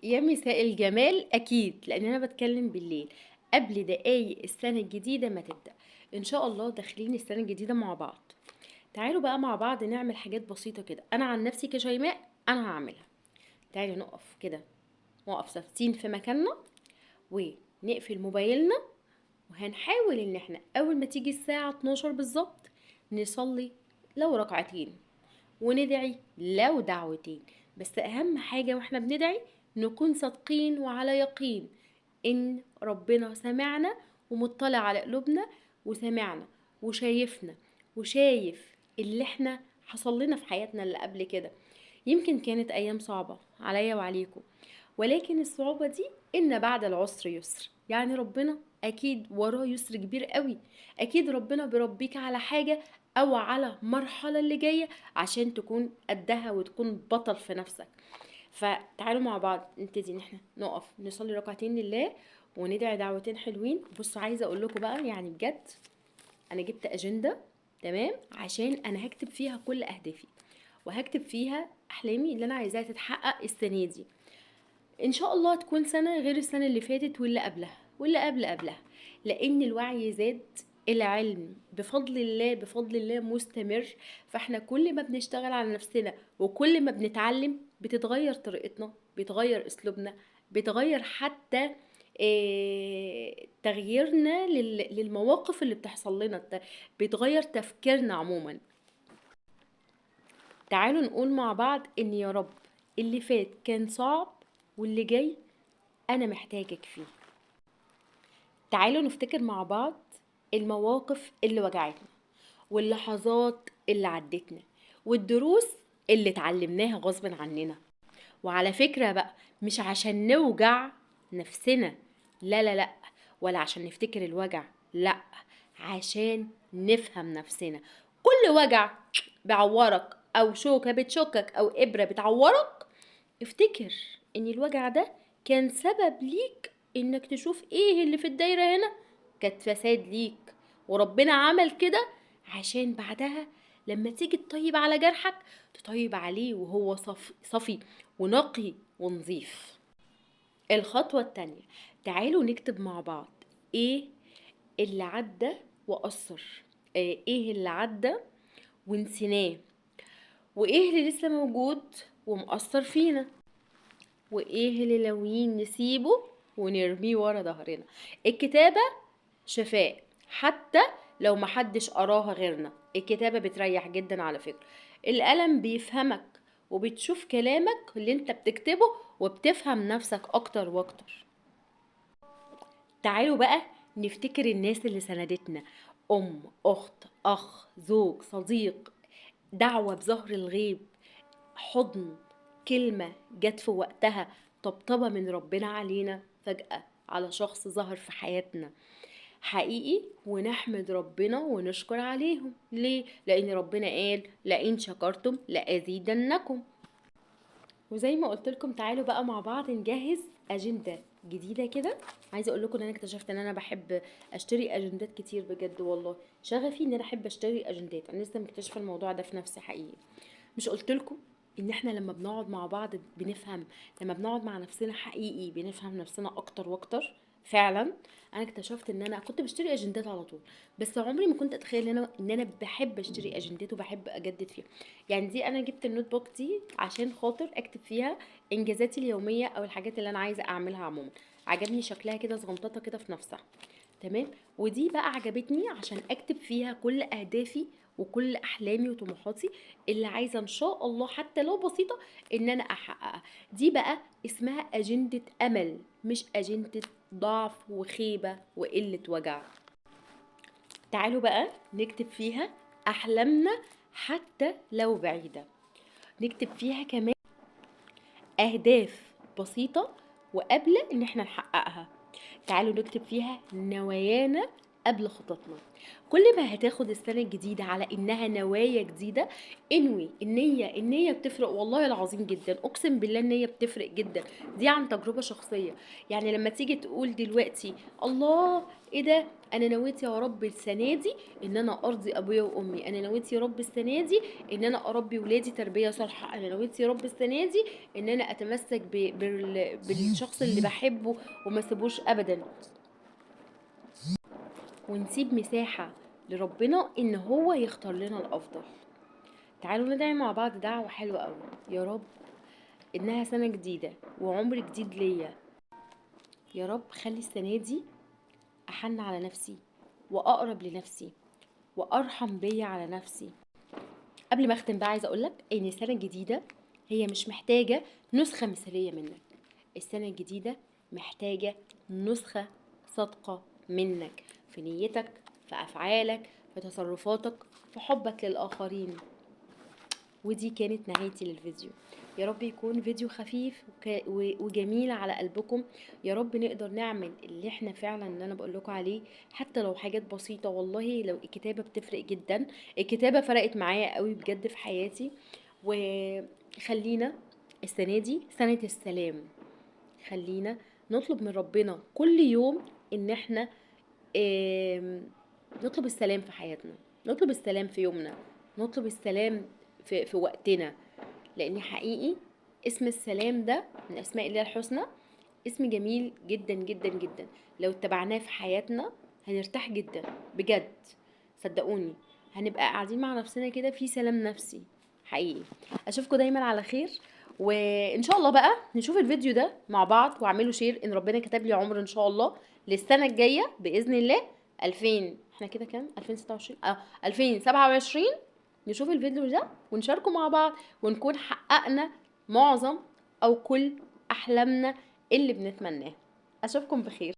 يا مساء الجمال، اكيد لان انا بتكلم بالليل قبل دقايق السنه الجديده ما تبدا. ان شاء الله داخلين السنه الجديده مع بعض. تعالوا بقى مع بعض نعمل حاجات بسيطه كده. انا عن نفسي كشيماء انا هعملها. تعالوا نقف كده، نقف ثابتين في مكاننا ونقفل موبايلنا، وهنحاول ان احنا اول ما تيجي الساعه 12 بالظبط نصلي لو ركعتين، وندعي لو دعوتين. بس اهم حاجة واحنا بندعي نكون صادقين وعلى يقين ان ربنا سمعنا ومطلع على قلوبنا، وسمعنا وشايفنا وشايف اللي احنا حصل لنا في حياتنا اللي قبل كده. يمكن كانت ايام صعبة عليا وعليكم، ولكن الصعوبة دي ان بعد العسر يسر. يعني ربنا اكيد وراه يسر كبير قوي. اكيد ربنا بيربيك على حاجة او على مرحلة اللي جاية عشان تكون قدها وتكون بطل في نفسك. فتعالوا مع بعض نبتدي ان احنا نقف نصلي ركعتين لله وندعي دعوتين حلوين. بصوا عايزه اقول لكم بقى يعني بجد، انا جبت اجنده، تمام، عشان انا هكتب فيها كل اهدافي وهكتب فيها احلامي اللي انا عايزاها تتحقق السنه دي. ان شاء الله تكون سنة غير السنة اللي فاتت واللي قبلها واللي قبلها، لان الوعي زاد، العلم بفضل الله بفضل الله مستمر. فاحنا كل ما بنشتغل على نفسنا وكل ما بنتعلم بتتغير طريقتنا، بيتغير اسلوبنا، بيتغير حتى تغييرنا للمواقف اللي بتحصل لنا، بيتغير تفكيرنا عموما. تعالوا نقول مع بعض ان يا رب اللي فات كان صعب واللي جاي أنا محتاجك فيه. تعالوا نفتكر مع بعض المواقف اللي وجعتنا، واللحظات اللي عدتنا، والدروس اللي اتعلمناها غصب عننا. وعلى فكرة بقى، مش عشان نوجع نفسنا، لا لا لا، ولا عشان نفتكر الوجع، لا، عشان نفهم نفسنا. كل وجع بيعورك او شوكة بتشكك او ابرة بتعورك، افتكر ان الوجع ده كان سبب ليك انك تشوف ايه اللي في الدايرة هنا كانت فساد ليك. وربنا عمل كده عشان بعدها لما تيجي تطيب على جرحك تطيب عليه وهو صفي ونقي ونظيف. الخطوة التانية، تعالوا نكتب مع بعض ايه اللي عدى وأثر، ايه اللي عدى ونسيناه، وايه اللي لسه موجود ومأثر فينا، وايه اللي ناويين نسيبه ونرميه ورا ظهرنا. الكتابة شفاء، حتى لو محدش قراها غيرنا. الكتابة بتريح جدا على فكرة. القلم بيفهمك وبتشوف كلامك اللي انت بتكتبه وبتفهم نفسك اكتر واكتر. تعالوا بقى نفتكر الناس اللي سندتنا، ام، اخت، اخ، زوج، صديق، دعوة بظهر الغيب، حضن، كلمة جت في وقتها، طبطبة من ربنا علينا فجأة على شخص ظهر في حياتنا حقيقي، ونحمد ربنا ونشكر عليهم. ليه؟ لأن ربنا قال لئن شكرتم لأزيدنكم. وزي ما قلت لكم تعالوا بقى مع بعض نجهز أجندة جديدة كده. عايزة اقول لكم ان انا اكتشفت ان انا بحب اشتري اجندات كتير، بجد والله شغفي ان انا احب اشتري اجندات. انا لسه مكتشفة الموضوع ده في نفسي حقيقي. مش قلت لكم ان احنا لما بنقعد مع بعض بنفهم، لما بنقعد مع نفسنا حقيقي بنفهم نفسنا اكتر واكتر فعلا. انا اكتشفت ان انا كنت بشتري اجندات على طول، بس عمري ما كنت اتخيل ان انا بحب اشتري اجندات وبحب اجدد فيها. يعني دي انا جبت النوت بوك دي عشان خاطر اكتب فيها انجازاتي اليوميه او الحاجات اللي انا عايزه اعملها عموما. عجبني شكلها كده صغنططه كده في نفسها، تمام. ودي بقى عجبتني عشان اكتب فيها كل اهدافي وكل احلامي وطموحاتي اللي عايزه ان شاء الله حتى لو بسيطه ان انا احققها. دي بقى اسمها اجنده امل، مش اجنده ضعف وخيبه وقله وجع. تعالوا بقى نكتب فيها احلامنا حتى لو بعيده، نكتب فيها كمان اهداف بسيطه وقابله ان احنا نحققها. تعالوا نكتب فيها نوايانا قبل خططنا. كل ما هتاخد السنة الجديدة على انها نوايا جديدة، انوي. النية بتفرق والله العظيم جدا، اقسم بالله النية بتفرق جدا. دي عن تجربة شخصية. يعني لما تيجي تقول دلوقتي الله، ايه ده، انا نويت يا رب السنة دي ان انا ارضي ابويا وامي، انا نويت يا رب السنة دي ان انا اربي ولادي تربية صالحة، انا نويت يا رب السنة دي ان انا اتمسك بالشخص اللي بحبه وما سيبوش ابدا، ونسيب مساحة لربنا ان هو يختار لنا الافضل. تعالوا ندعي مع بعض دعوة حلوة قوي. يا رب انها سنة جديدة وعمر جديد ليا، يا رب خلي السنة دي احن على نفسي واقرب لنفسي وارحم بيا على نفسي. قبل ما اختم بقى عايزة اقولك ان السنة الجديدة هي مش محتاجة نسخة مثالية منك. السنة الجديدة محتاجة نسخة صادقة منك، في نيتك، في أفعالك، في تصرفاتك، في حبك للآخرين. ودي كانت نهايتي للفيديو. يا رب يكون فيديو خفيف وجميل على قلبكم. يا رب نقدر نعمل اللي احنا فعلا اللي انا بقول لكم عليه، حتى لو حاجات بسيطة. والله لو الكتابة بتفرق جدا، الكتابة فرقت معايا قوي بجد في حياتي. وخلينا السنة دي سنة السلام. خلينا نطلب من ربنا كل يوم ان احنا نطلب السلام في حياتنا، نطلب السلام في يومنا، نطلب السلام في وقتنا. لان حقيقي اسم السلام ده من اسماء الله الحسنى، اسم جميل جدا جدا جدا. لو اتبعناه في حياتنا هنرتاح جدا بجد، صدقوني. هنبقى قاعدين مع نفسنا كده في سلام نفسي حقيقي. اشوفكم دايما على خير، وان شاء الله بقى نشوف الفيديو ده مع بعض، واعملوا شير ان ربنا كتب لي عمر ان شاء الله للسنه الجايه باذن الله. 2000 احنا كده كام، 2026 2027. نشوف الفيديو ده ونشاركه مع بعض، ونكون حققنا معظم او كل احلامنا اللي بنتمناها. اشوفكم بخير.